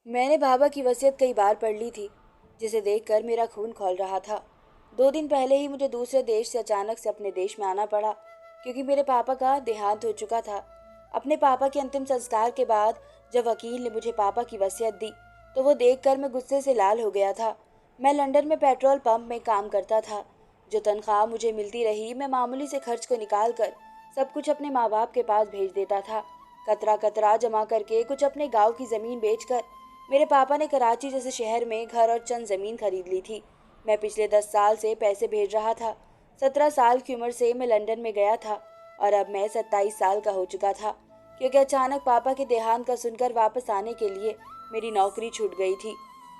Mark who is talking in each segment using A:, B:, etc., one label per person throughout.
A: मैंने बाबा की वसीयत कई बार पढ़ ली थी, जिसे देखकर मेरा खून खौल रहा था। 2 दिन पहले ही मुझे दूसरे देश से अचानक से अपने देश में आना पड़ा, क्योंकि मेरे पापा का देहांत हो चुका था। अपने पापा के अंतिम संस्कार के बाद जब वकील ने मुझे पापा की वसीयत दी, तो वो देखकर मैं गुस्से से लाल हो गया था। मैं लंदन में पेट्रोल पंप में काम करता था। जो तनख्वाह मुझे मिलती रही, मैं मामूली से खर्च को निकाल कर सब कुछ अपने माँ बाप के पास भेज देता था। कतरा कतरा जमा करके कुछ अपने गांव की जमीन बेचकर मेरे पापा ने कराची जैसे शहर में घर और चंद जमीन खरीद ली थी। मैं पिछले 10 साल से पैसे भेज रहा था। 17 साल की उम्र से मैं लंदन में गया था और अब मैं 27 साल का हो चुका था, क्योंकि अचानक पापा के देहांत का सुनकर वापस आने के लिए मेरी नौकरी छूट गई थी,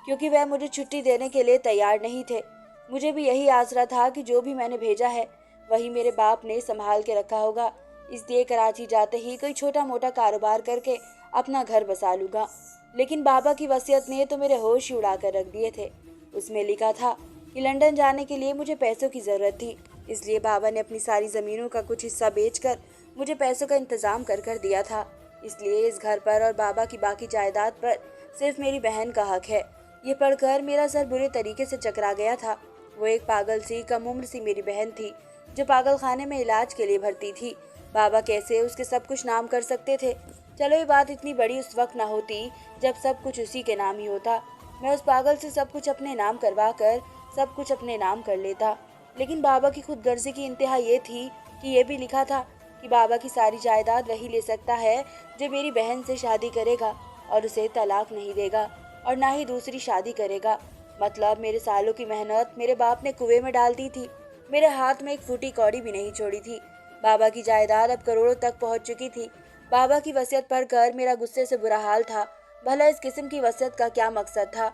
A: क्योंकि वह मुझे छुट्टी देने के लिए तैयार नहीं थे। मुझे भी यही आसरा था कि जो भी मैंने भेजा है वही मेरे बाप ने संभाल के रखा होगा, इसलिए कराची जाते ही कोई छोटा मोटा कारोबार करके अपना घर बसा लूँगा। लेकिन बाबा की वसीयत ने तो मेरे होश ही उड़ा कर रख दिए थे। उसमें लिखा था कि लंदन जाने के लिए मुझे पैसों की ज़रूरत थी, इसलिए बाबा ने अपनी सारी ज़मीनों का कुछ हिस्सा बेचकर मुझे पैसों का इंतज़ाम कर कर दिया था। इसलिए इस घर पर और बाबा की बाकी जायदाद पर सिर्फ मेरी बहन का हक है। ये पढ़कर मेरा सर बुरे तरीके से चकरा गया था। वो एक पागल सी कम उम्र सी मेरी बहन थी, जो पागल खाने में इलाज के लिए भर्ती थी। बाबा कैसे उसके सब कुछ नाम कर सकते थे? चलो ये बात इतनी बड़ी उस वक्त ना होती जब सब कुछ उसी के नाम ही होता। मैं उस पागल से सब कुछ अपने नाम करवा कर सब कुछ अपने नाम कर लेता। लेकिन बाबा की खुदगर्जी की इंतहा ये थी कि ये भी लिखा था कि बाबा की सारी जायदाद वही ले सकता है जो मेरी बहन से शादी करेगा और उसे तलाक नहीं देगा और ना ही दूसरी शादी करेगा। मतलब मेरे सालों की मेहनत मेरे बाप ने कुएं में डाल दी थी। मेरे हाथ में एक फूटी कौड़ी भी नहीं छोड़ी थी। बाबा की जायदाद अब करोड़ों तक पहुंच चुकी थी। बाबा की वसीयत पढ़कर मेरा गुस्से से बुरा हाल था। भला इस किस्म की वसीयत का क्या मकसद था?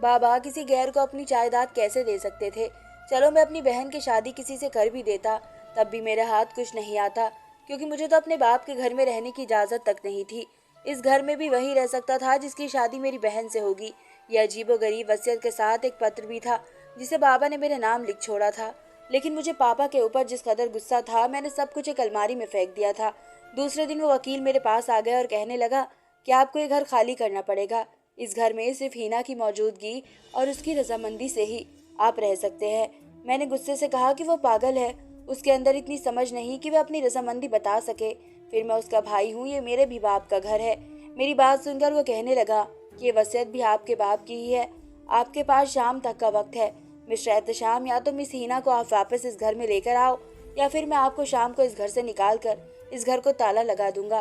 A: बाबा किसी गैर को अपनी जायदाद कैसे दे सकते थे? चलो मैं अपनी बहन की शादी किसी से कर भी देता, तब भी मेरे हाथ कुछ नहीं आता, क्योंकि मुझे तो अपने बाप के घर में रहने की इजाज़त तक नहीं थी। इस घर में भी वही रह सकता था जिसकी शादी मेरी बहन से होगी। यह अजीबोगरीब वसीयत के साथ एक पत्र भी था, जिसे बाबा ने मेरे नाम लिख छोड़ा था। लेकिन मुझे पापा के ऊपर जिस कदर गुस्सा था, मैंने सब कुछ एक अलमारी में फेंक दिया था। दूसरे दिन वो वकील मेरे पास आ गया और कहने लगा कि आपको ये घर खाली करना पड़ेगा। इस घर में सिर्फ हीना की मौजूदगी और उसकी रजामंदी से ही आप रह सकते हैं। मैंने गुस्से से कहा कि वो पागल है, उसके अंदर इतनी समझ नहीं कि वह अपनी रजामंदी बता सके। फिर मैं उसका भाई हूँ, ये मेरे भी बाप का घर है। मेरी बात सुनकर वो कहने लगा कि ये वसीयत भी आपके बाप की ही है। आपके पास शाम तक का वक्त है मिस्टर एहतशाम, या तो मिस हीना को आप वापस इस घर में लेकर आओ, या फिर मैं आपको शाम को इस घर से निकाल कर इस घर को ताला लगा दूंगा।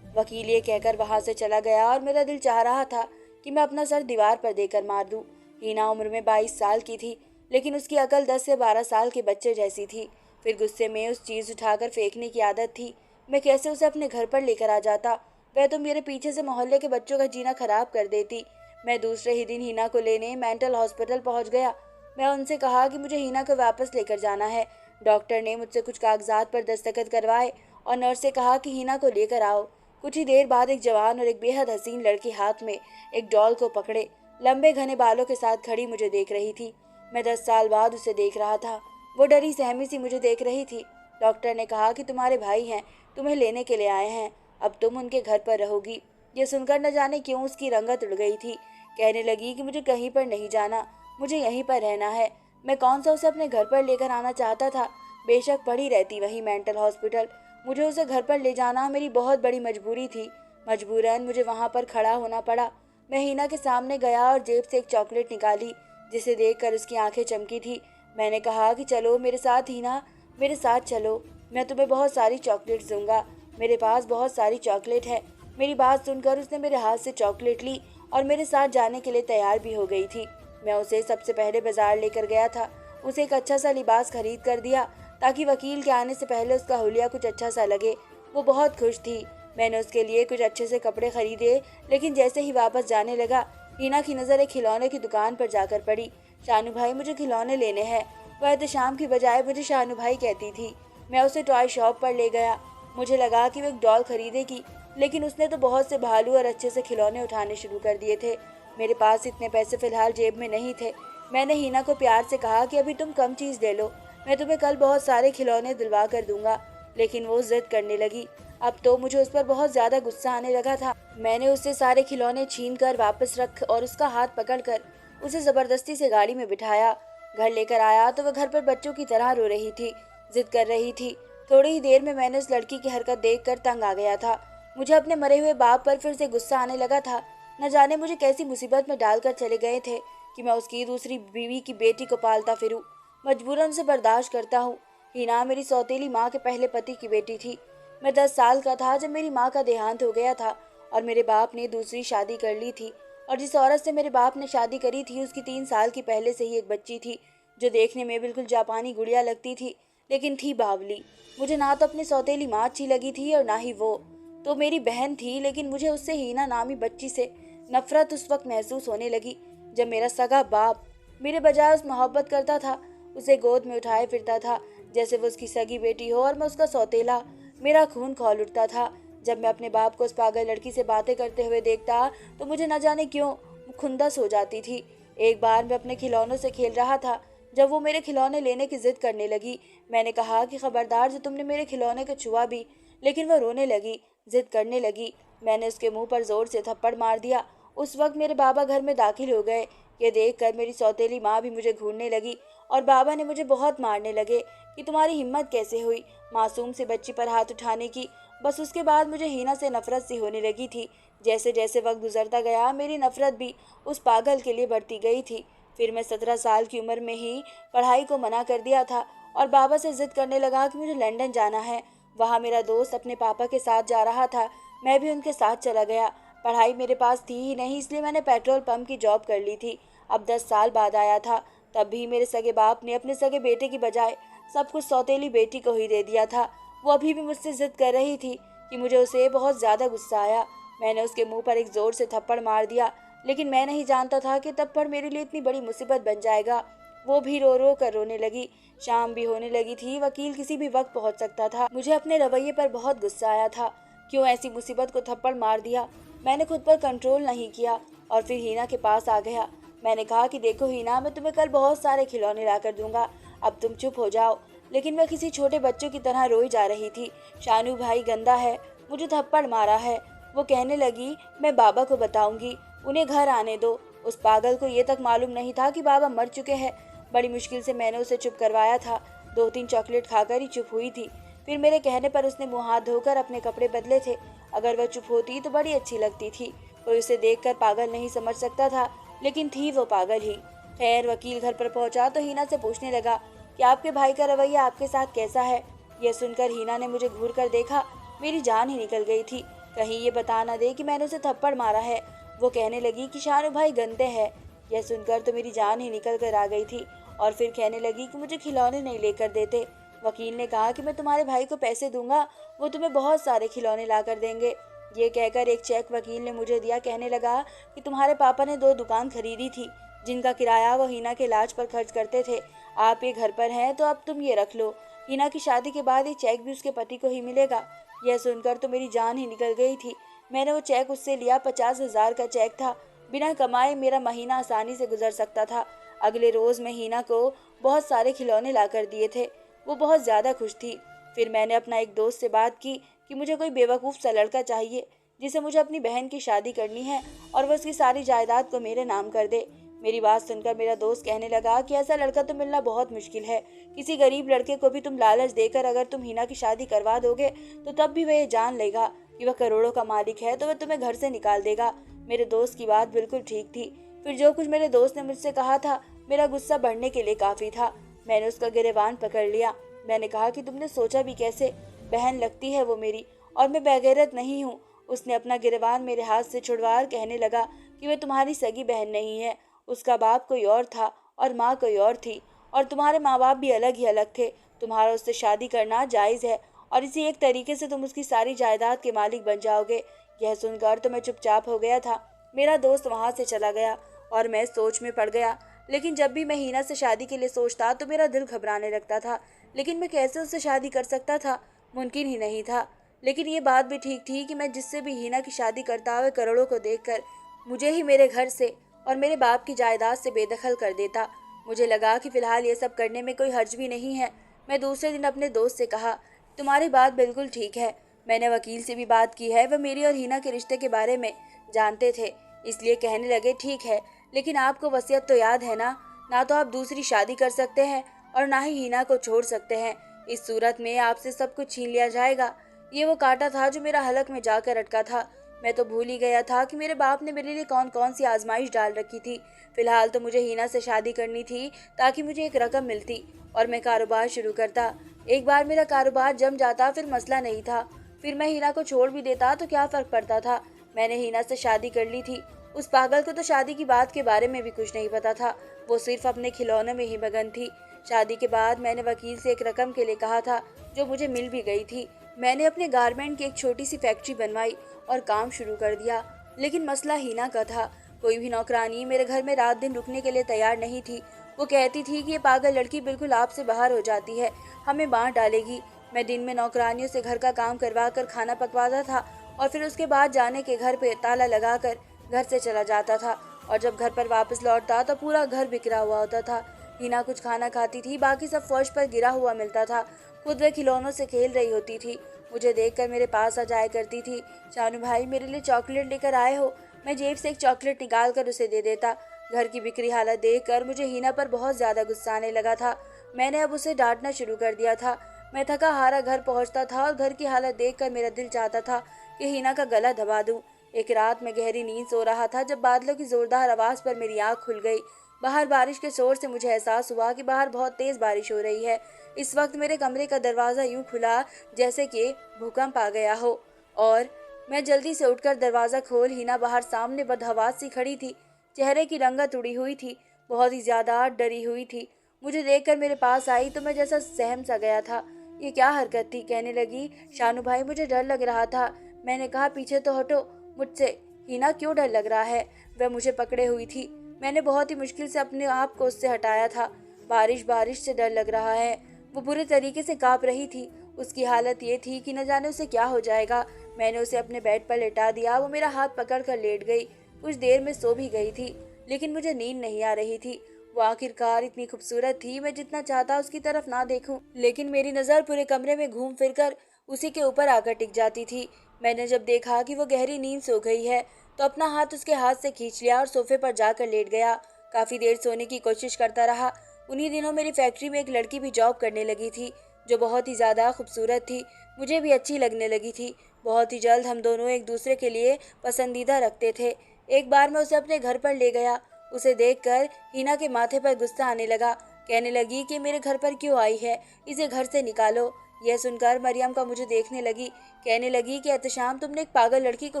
A: वकील ये कहकर वहां से चला गया और मेरा दिल चाह रहा था कि मैं अपना सर दीवार पर देकर मार दूं। हीना उम्र में 22 साल की थी, लेकिन उसकी अकल 10 से 12 साल के बच्चे जैसी थी। फिर गुस्से में उस चीज़ उठाकर फेंकने की आदत थी। मैं कैसे उसे अपने घर पर लेकर आ जाता? वह तो मेरे पीछे से मोहल्ले के बच्चों का जीना खराब कर देती। मैं दूसरे ही दिन हीना को लेने मेंटल हॉस्पिटल पहुंच गया। मैं उनसे कहा कि मुझे हीना को वापस लेकर जाना है। डॉक्टर ने मुझसे कुछ कागजात पर दस्तखत करवाए और नर्स से कहा कि हीना को लेकर आओ। कुछ ही देर बाद एक जवान और एक बेहद हसीन लड़की हाथ में एक डॉल को पकड़े लंबे घने बालों के साथ खड़ी मुझे देख रही थी। मैं 10 साल बाद उसे देख रहा था। वो डरी सहमी सी मुझे देख रही थी। डॉक्टर ने कहा कि तुम्हारे भाई हैं, तुम्हें लेने के लिए आए हैं, अब तुम उनके घर पर रहोगी। ये सुनकर न जाने क्यों उसकी रंगत उड़ गई थी। कहने लगी कि मुझे कहीं पर नहीं जाना, मुझे यहीं पर रहना है। मैं कौन सा उसे अपने घर पर लेकर आना चाहता था? बेशक पड़ी रहती वही मेंटल हॉस्पिटल, मुझे उसे घर पर ले जाना मेरी बहुत बड़ी मजबूरी थी। मजबूरन मुझे वहां पर खड़ा होना पड़ा। मैं हीना के सामने गया और जेब से एक चॉकलेट निकाली, जिसे देखकर उसकी आंखें चमकी थी। मैंने कहा कि चलो मेरे साथ हीना, मेरे साथ चलो, मैं तुम्हें बहुत सारी चॉकलेट्स दूंगा, मेरे पास बहुत सारी चॉकलेट है। मेरी बात सुनकर उसने मेरे हाथ से चॉकलेट ली और मेरे साथ जाने के लिए तैयार भी हो गई थी। मैं उसे सबसे पहले बाजार लेकर गया था। उसे एक अच्छा सा लिबास खरीद कर दिया, ताकि वकील के आने से पहले उसका हुलिया कुछ अच्छा सा लगे। वो बहुत खुश थी। मैंने उसके लिए कुछ अच्छे से कपड़े खरीदे, लेकिन जैसे ही वापस जाने लगा, हीना की नज़र एक खिलौने की दुकान पर जाकर पड़ी। शानू भाई, मुझे खिलौने लेने हैं। वह एहतशाम की बजाय मुझे शानू भाई कहती थी। मैं उसे टॉय शॉप पर ले गया। मुझे लगा कि वो एक डॉल खरीदेगी, लेकिन उसने तो बहुत से भालू और अच्छे से खिलौने उठाने शुरू कर दिए थे। मेरे पास इतने पैसे फिलहाल जेब में नहीं थे। मैंने हीना को प्यार से कहा कि अभी तुम कम चीज़ ले लो, मैं तुम्हें कल बहुत सारे खिलौने दिलवा कर दूंगा। लेकिन वो जिद करने लगी। अब तो मुझे उस पर बहुत ज्यादा गुस्सा आने लगा था। मैंने उससे सारे खिलौने छीन कर वापस रख और उसका हाथ पकड़कर उसे जबरदस्ती से गाड़ी में बिठाया। घर लेकर आया तो वह घर पर बच्चों की तरह रो रही थी, जिद कर रही थी। थोड़ी ही देर में मैंने उस लड़की की हरकत देखकर तंग आ गया था। मुझे अपने मरे हुए बाप पर फिर से गुस्सा आने लगा था। न जाने मुझे कैसी मुसीबत में डालकर चले गए थे कि मैं उसकी दूसरी बीवी की बेटी को पालता फिरूं। मजबूरन से बर्दाश्त करता हूँ। हिना मेरी सौतेली माँ के पहले पति की बेटी थी। मैं 10 साल का था जब मेरी माँ का देहांत हो गया था और मेरे बाप ने दूसरी शादी कर ली थी। और जिस औरत से मेरे बाप ने शादी करी थी उसकी 3 साल की पहले से ही एक बच्ची थी, जो देखने में बिल्कुल जापानी गुड़िया लगती थी, लेकिन थी बावली। मुझे ना तो अपनी सौतेली माँ अच्छी लगी थी और ना ही वो तो मेरी बहन थी, लेकिन मुझे उससे हीना नामी बच्ची से नफरत उस वक्त महसूस होने लगी जब मेरा सगा बाप मेरे बजाय उस मोहब्बत करता था, उसे गोद में उठाए फिरता था जैसे वो उसकी सगी बेटी हो और मैं उसका सौतेला। मेरा खून खौल उठता था जब मैं अपने बाप को उस पागल लड़की से बातें करते हुए देखता तो मुझे न जाने क्यों खुंदस हो जाती थी। एक बार मैं अपने खिलौनों से खेल रहा था जब वो मेरे खिलौने लेने की जिद करने लगी। मैंने कहा कि खबरदार जो तुमने मेरे खिलौने को छुआ भी, लेकिन वह रोने लगी, जिद करने लगी। मैंने उसके मुंह पर जोर से थप्पड़ मार दिया। उस वक्त मेरे बाबा घर में दाखिल हो गए। ये देखकर मेरी सौतेली माँ भी मुझे घूरने लगी और बाबा ने मुझे बहुत मारने लगे कि तुम्हारी हिम्मत कैसे हुई मासूम सी बच्ची पर हाथ उठाने की। बस उसके बाद मुझे हीना से नफरत सी होने लगी थी। जैसे जैसे वक्त गुजरता गया मेरी नफरत भी उस पागल के लिए बढ़ती गई थी। फिर मैं 17 साल की उम्र में ही पढ़ाई को मना कर दिया था और बाबा से जिद करने लगा कि मुझे लंदन जाना है। वहाँ मेरा दोस्त अपने पापा के साथ जा रहा था, मैं भी उनके साथ चला गया। पढ़ाई मेरे पास थी ही नहीं, इसलिए मैंने पेट्रोल पंप की जॉब कर ली थी। अब 10 साल बाद आया था, तब भी मेरे सगे बाप ने अपने सगे बेटे की बजाय सब कुछ सौतेली बेटी को ही दे दिया था। वो अभी भी मुझसे जिद कर रही थी कि मुझे उसे बहुत ज़्यादा गुस्सा आया। मैंने उसके मुंह पर एक ज़ोर से थप्पड़ मार दिया, लेकिन मैं नहीं जानता था कि थप्पड़ मेरे लिए इतनी बड़ी मुसीबत बन जाएगा। वो भी रो रो कर रोने लगी। शाम भी होने लगी थी, वकील किसी भी वक्त पहुंच सकता था। मुझे अपने रवैये पर बहुत गुस्सा आया था। क्यों ऐसी मुसीबत को थप्पड़ मार दिया? मैंने खुद पर कंट्रोल नहीं किया और फिर हीना के पास आ गया। मैंने कहा कि देखो हीना, मैं तुम्हें कल बहुत सारे खिलौने ला कर दूंगा, अब तुम चुप हो जाओ। लेकिन मैं किसी छोटे बच्चों की तरह रोई जा रही थी। शानू भाई गंदा है, मुझे थप्पड़ मारा है। वो कहने लगी, मैं बाबा को बताऊंगी, उन्हें घर आने दो। उस पागल को ये तक मालूम नहीं था कि बाबा मर चुके हैं। बड़ी मुश्किल से मैंने उसे चुप करवाया था। 2-3 चॉकलेट खाकर ही चुप हुई थी। फिर मेरे कहने पर उसने मुंह हाथ धोकर अपने कपड़े बदले थे। अगर वह चुप होती तो बड़ी अच्छी लगती थी। कोई उसे देखकर पागल नहीं समझ सकता था, लेकिन थी वो पागल ही। खैर वकील घर पर पहुंचा तो हीना से पूछने लगा कि आपके भाई का रवैया आपके साथ कैसा है। यह सुनकर हीना ने मुझे घूर कर देखा। मेरी जान ही निकल गई थी, कहीं ये बता ना दे कि मैंने उसे थप्पड़ मारा है। वो कहने लगी कि शानू भाई गंदे हैं। यह सुनकर तो मेरी जान ही निकल कर आ गई थी और फिर कहने लगी कि मुझे खिलौने नहीं लेकर देते। वकील ने कहा कि मैं तुम्हारे भाई को पैसे दूंगा, वो तुम्हें बहुत सारे खिलौने ला कर देंगे। ये कहकर एक चेक वकील ने मुझे दिया। कहने लगा कि तुम्हारे पापा ने 2 दुकान खरीदी थी जिनका किराया वो हीना के इलाज पर खर्च करते थे। आप ये घर पर हैं तो अब तुम ये रख लो। हीना की शादी के बाद ये चेक भी उसके पति को ही मिलेगा। यह सुनकर तो मेरी जान ही निकल गई थी। मैंने वो चेक उससे लिया। 50,000 का चेक था। बिना कमाए मेरा महीना आसानी से गुजर सकता था। अगले रोज मैं हीना को बहुत सारे खिलौने ला कर दिए थे। वो बहुत ज्यादा खुश थी। फिर मैंने अपना एक दोस्त से बात की कि मुझे कोई बेवकूफ़ सा लड़का चाहिए जिसे मुझे अपनी बहन की शादी करनी है और वह उसकी सारी जायदाद को मेरे नाम कर दे। मेरी बात सुनकर मेरा दोस्त कहने लगा कि ऐसा लड़का तो मिलना बहुत मुश्किल है। किसी गरीब लड़के को भी तुम लालच देकर अगर तुम हीना की शादी करवा दोगे तो तब भी वह ये जान लेगा कि वह करोड़ों का मालिक है तो वह तुम्हें घर से निकाल देगा। मेरे दोस्त की बात बिल्कुल ठीक थी। फिर जो कुछ मेरे दोस्त ने मुझसे कहा था मेरा गुस्सा बढ़ने के लिए काफ़ी था। मैंने उसका गिरेबान पकड़ लिया। मैंने कहा कि तुमने सोचा भी कैसे? बहन लगती है वो मेरी और मैं बेगैरत नहीं हूँ। उसने अपना गिरेबान मेरे हाथ से छुड़वा कहने लगा कि वह तुम्हारी सगी बहन नहीं है। उसका बाप कोई और था और माँ कोई और थी और तुम्हारे माँ बाप भी अलग ही अलग थे। तुम्हारा उससे शादी करना जायज़ है और इसी एक तरीके से तुम उसकी सारी जायदाद के मालिक बन जाओगे। यह सुनकर तो मैं चुपचाप हो गया था। मेरा दोस्त वहाँ से चला गया और मैं सोच में पड़ गया। लेकिन जब भी मैं हीना से शादी के लिए सोचता तो मेरा दिल घबराने लगता था। लेकिन मैं कैसे उससे शादी कर सकता था? मुमकिन ही नहीं था। लेकिन ये बात भी ठीक थी कि मैं जिससे भी हीना की शादी करता हुए करोड़ों को देखकर मुझे ही मेरे घर से और मेरे बाप की जायदाद से बेदखल कर देता। मुझे लगा कि फिलहाल ये सब करने में कोई हर्ज भी नहीं है। मैं दूसरे दिन अपने दोस्त से कहा, तुम्हारी बात बिल्कुल ठीक है, मैंने वकील से भी बात की है, वह मेरी और हीना के रिश्ते के बारे में जानते थे, इसलिए कहने लगे ठीक है, लेकिन आपको वसीयत तो याद है ना, ना तो आप दूसरी शादी कर सकते हैं और ना ही हीना को छोड़ सकते हैं। इस सूरत में आपसे सब कुछ छीन लिया जाएगा। ये वो कांटा था जो मेरा हलक में जाकर अटका था। मैं तो भूल ही गया था कि मेरे बाप ने मेरे लिए कौन कौन सी आजमाइश डाल रखी थी। फिलहाल तो मुझे हीना से शादी करनी थी ताकि मुझे एक रकम मिलती और मैं कारोबार शुरू करता। एक बार मेरा कारोबार जम जाता फिर मसला नहीं था, फिर मैं हीना को छोड़ भी देता तो क्या फर्क पड़ता था। मैंने हीना से शादी कर ली थी। उस पागल को तो शादी की बात के बारे में भी कुछ नहीं पता था, वो सिर्फ अपने खिलौनों में ही मगन थी। शादी के बाद मैंने वकील से एक रकम के लिए कहा था, जो मुझे मिल भी गई थी। मैंने अपने गारमेंट की एक छोटी सी फैक्ट्री बनवाई और काम शुरू कर दिया। लेकिन मसला हीना का था। कोई भी नौकरानी मेरे घर में रात दिन रुकने के लिए तैयार नहीं थी। वो कहती थी कि ये पागल लड़की बिल्कुल आपसे बाहर हो जाती है, हमें बांट डालेगी। मैं दिन में नौकरानियों से घर का काम करवा कर खाना पकवाता था और फिर उसके बाद जाने के घर पे ताला लगाकर घर से चला जाता था, और जब घर पर वापस लौटता तो पूरा घर बिखरा हुआ होता था। हीना कुछ खाना खाती थी, बाकी सब फर्श पर गिरा हुआ मिलता था। खुद वह खिलौनों से खेल रही होती थी। मुझे देखकर मेरे पास आ जाया करती थी, शानू भाई मेरे लिए चॉकलेट लेकर आए हो। मैं जेब से एक चॉकलेट निकाल कर उसे दे देता। घर की बिखरी हालत देखकर मुझे हीना पर बहुत ज्यादा गुस्सा आने लगा था। मैंने अब उसे डांटना शुरू कर दिया था। मैं थका हारा घर पहुंचता था और घर की हालत देखकर मेरा दिल चाहता था कि हीना का गला दबा दूं। एक रात में गहरी नींद सो रहा था जब बादलों की जोरदार आवाज पर मेरी आंख खुल गई। बाहर बारिश के शोर से मुझे एहसास हुआ कि बाहर बहुत तेज बारिश हो रही है। इस वक्त मेरे कमरे का दरवाजा यूं खुला जैसे कि भूकंप आ गया हो, और मैं जल्दी से उठकर दरवाजा खोल हीना बाहर सामने बदहवास सी खड़ी थी। चेहरे की रंगत उड़ी हुई थी, बहुत ही ज्यादा डरी हुई थी। मुझे देखकर मेरे पास आई तो मैं जैसा सहम सा गया था। ये क्या हरकत थी? कहने लगी, शानू भाई मुझे डर लग रहा था। मैंने कहा, पीछे तो हटो मुझसे। हीना, क्यों डर लग रहा है? वह मुझे पकड़े हुई थी। मैंने बहुत ही मुश्किल से अपने आप को उससे हटाया था। बारिश बारिश से डर लग रहा है। वो बुरे तरीके से कांप रही थी। उसकी हालत ये थी कि न जाने उसे क्या हो जाएगा। मैंने उसे अपने बेड पर लेटा दिया। वो मेरा हाथ पकड़ कर लेट गई। कुछ देर में सो भी गई थी, लेकिन मुझे नींद नहीं आ रही थी। वो आखिरकार इतनी खूबसूरत थी, मैं जितना चाहता उसकी तरफ ना देखूं, लेकिन मेरी नज़र पूरे कमरे में घूम फिर कर उसी के ऊपर आकर टिक जाती थी। मैंने जब देखा कि वो गहरी नींद सो गई है तो अपना हाथ उसके हाथ से खींच लिया और सोफे पर जाकर लेट गया। काफ़ी देर सोने की कोशिश करता रहा। उन्हीं दिनों मेरी फैक्ट्री में एक लड़की भी जॉब करने लगी थी, जो बहुत ही ज़्यादा खूबसूरत थी। मुझे भी अच्छी लगने लगी थी। बहुत ही जल्द हम दोनों एक दूसरे के लिए पसंदीदा रखते थे। एक बार मैं उसे अपने घर पर ले गया। उसे देखकर हीना के माथे पर गुस्सा आने लगा। कहने लगी कि मेरे घर पर क्यों आई है, इसे घर से निकालो। यह सुनकर मरियम का मुझे देखने लगी। कहने लगी कि एहतशाम, तुमने एक पागल लड़की को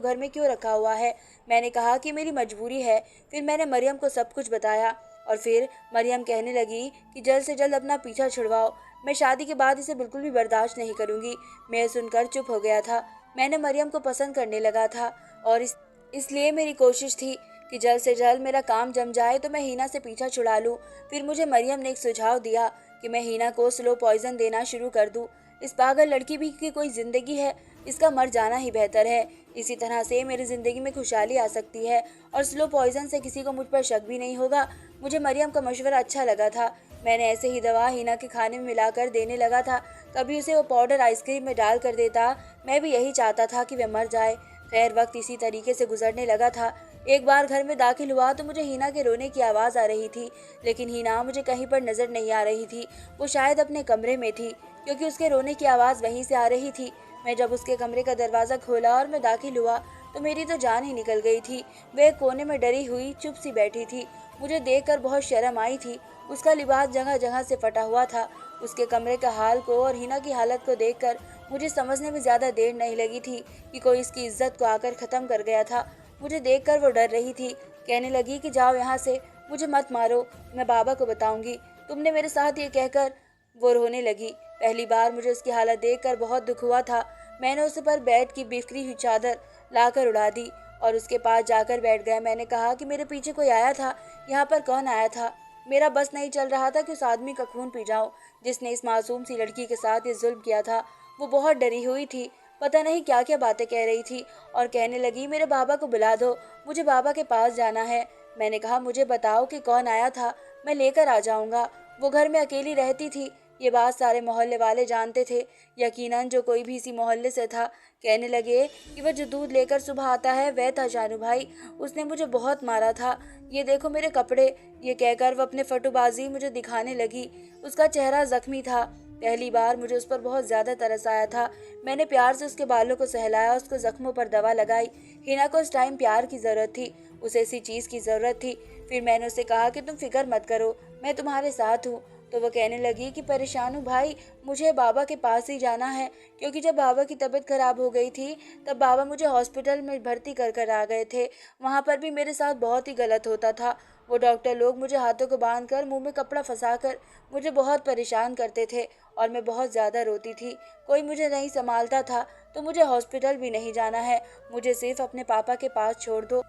A: घर में क्यों रखा हुआ है? मैंने कहा कि मेरी मजबूरी है। फिर मैंने मरियम को सब कुछ बताया और फिर मरियम कहने लगी कि जल्द से जल्द अपना पीछा छुड़वाओ, मैं शादी के बाद इसे बिल्कुल भी बर्दाश्त नहीं करूंगी। मैं सुनकर चुप हो गया था। मैंने मरियम को पसंद करने लगा था और इसलिए मेरी कोशिश थी कि जल्द से जल्द मेरा काम जम जाए तो मैं हीना से पीछा छुड़ा लूं। फिर मुझे मरियम ने एक सुझाव दिया कि मैं हीना को स्लो पॉइजन देना शुरू कर दूं। इस पागल लड़की भी की कोई जिंदगी है, इसका मर जाना ही बेहतर है। इसी तरह से मेरी जिंदगी में खुशहाली आ सकती है और स्लो पॉइजन से किसी को मुझ पर शक भी नहीं होगा। मुझे मरियम का मशवरा अच्छा लगा था। मैंने ऐसे ही दवा हीना के खाने में मिलाकर देने लगा था। कभी उसे वो पाउडर आइसक्रीम में डाल कर देता। मैं भी यही चाहता था कि वह मर जाए। खैर, वक्त इसी तरीके से गुजरने लगा था। एक बार घर में दाखिल हुआ तो मुझे हीना के रोने की आवाज़ आ रही थी, लेकिन हीना मुझे कहीं पर नज़र नहीं आ रही थी। वो शायद अपने कमरे में थी, क्योंकि उसके रोने की आवाज़ वहीं से आ रही थी। मैं जब उसके कमरे का दरवाज़ा खोला और मैं दाखिल हुआ तो मेरी तो जान ही निकल गई थी। वह एक कोने में डरी हुई चुप सी बैठी थी। मुझे देखकर बहुत शर्म आई थी। उसका लिबास जगह जगह से फटा हुआ था। उसके कमरे का हाल को और हीना की हालत को देखकर मुझे समझने में ज़्यादा देर नहीं लगी थी कि कोई इसकी इज्जत को आकर ख़त्म कर गया था। मुझे देखकर वो डर रही थी। कहने लगी कि जाओ यहाँ से, मुझे मत मारो, मैं बाबा को बताऊंगी तुमने मेरे साथ ये कहकर। वो रोने लगी। पहली बार मुझे उसकी हालत देखकर बहुत दुख हुआ था। मैंने उस पर बेड की बिखरी हुई चादर लाकर उड़ा दी और उसके पास जाकर बैठ गया। मैंने कहा कि मेरे पीछे कोई आया था, यहाँ पर कौन आया था? मेरा बस नहीं चल रहा था कि उस आदमी का खून पी जाऊं जिसने इस मासूम सी लड़की के साथ ये जुल्म किया था। वो बहुत डरी हुई थी, पता नहीं क्या क्या बातें कह रही थी और कहने लगी, मेरे बाबा को बुला दो, मुझे बाबा के पास जाना है। मैंने कहा, मुझे बताओ कि कौन आया था, मैं लेकर आ जाऊंगा। वो घर में अकेली रहती थी, ये बात सारे मोहल्ले वाले जानते थे। यकीनन जो कोई भी इसी मोहल्ले से था, कहने लगे कि वह जो दूध लेकर सुबह आता है वह था शानू भाई, उसने मुझे बहुत मारा था। ये देखो मेरे कपड़े। ये कहकर वह अपने फटुबाजी मुझे दिखाने लगी। उसका चेहरा जख्मी था। पहली बार मुझे उस पर बहुत ज्यादा तरस आया था। मैंने प्यार से उसके बालों को सहलाया, उसको जख्मों पर दवा लगाई। हिना को उस टाइम प्यार की जरूरत थी, उसे इसी चीज की जरूरत थी। फिर मैंने उससे कहा कि तुम फिक्र मत करो, मैं तुम्हारे साथ हूँ। तो वह कहने लगी कि परेशान हूँ भाई, मुझे बाबा के पास ही जाना है, क्योंकि जब बाबा की तबीयत खराब हो गई थी तब बाबा मुझे हॉस्पिटल में भर्ती कर आ गए थे। वहाँ पर भी मेरे साथ बहुत ही गलत होता था। वो डॉक्टर लोग मुझे हाथों को बांध कर मुँह में कपड़ा फंसा कर मुझे बहुत परेशान करते थे और मैं बहुत ज़्यादा रोती थी। कोई मुझे नहीं संभालता था। तो मुझे हॉस्पिटल भी नहीं जाना है, मुझे सिर्फ अपने पापा के पास छोड़ दो।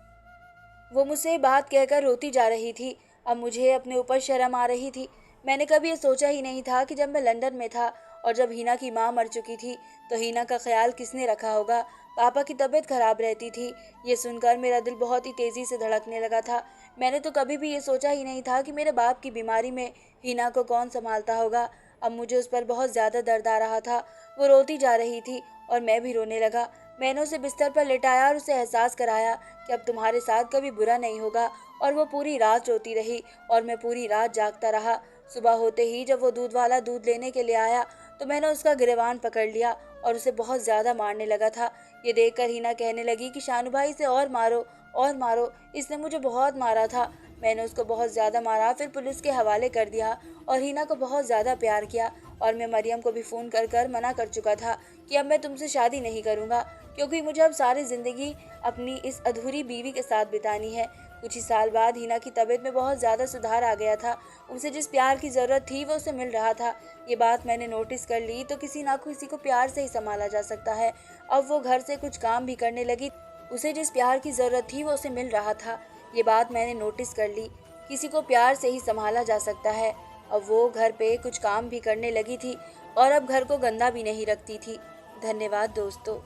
A: वो मुझसे ये बात कहकर रोती जा रही थी। अब मुझे अपने ऊपर शर्म आ रही थी। मैंने कभी ये सोचा ही नहीं था कि जब मैं लंदन में था और जब हिना की माँ मर चुकी थी तो हिना का ख्याल किसने रखा होगा। पापा की तबीयत खराब रहती थी। ये सुनकर मेरा दिल बहुत ही तेजी से धड़कने लगा था। मैंने तो कभी भी ये सोचा ही नहीं था कि मेरे बाप की बीमारी में हिना को कौन संभालता होगा। अब मुझे उस पर बहुत ज्यादा दर्द आ रहा था। वो रोती जा रही थी और मैं भी रोने लगा। मैंने उसे बिस्तर पर लेटाया और उसे एहसास कराया कि अब तुम्हारे साथ कभी बुरा नहीं होगा। और वो पूरी रात रोती रही और मैं पूरी रात जागता रहा। सुबह होते ही जब वो दूध वाला दूध लेने के लिए आया तो मैंने उसका गिरबान पकड़ लिया और उसे बहुत ज्यादा मारने लगा था। ये देखकर हिना कहने लगी कि शानू भाई से और मारो, इसने मुझे बहुत मारा था। मैंने उसको बहुत ज्यादा मारा, फिर पुलिस के हवाले कर दिया और हिना को बहुत ज्यादा प्यार किया। और मैं मरियम को भी फोन कर मना कर चुका था कि अब मैं तुमसे शादी नहीं करूंगा, क्योंकि मुझे अब सारी जिंदगी अपनी इस अधूरी बीवी के साथ बितानी है। कुछ ही साल बाद हिना की तबीयत में बहुत ज़्यादा सुधार आ गया था। उसे जिस प्यार की ज़रूरत थी वो उसे मिल रहा था। ये बात मैंने नोटिस कर ली तो किसी ना किसी को प्यार से ही संभाला जा सकता है। अब वो घर से कुछ काम भी करने लगी। उसे जिस प्यार की ज़रूरत थी वो उसे मिल रहा था। ये बात मैंने नोटिस कर ली, किसी को प्यार से ही संभाला जा सकता है। अब वो घर पे कुछ काम भी करने लगी थी और अब घर को गंदा भी नहीं रखती थी। धन्यवाद दोस्तों।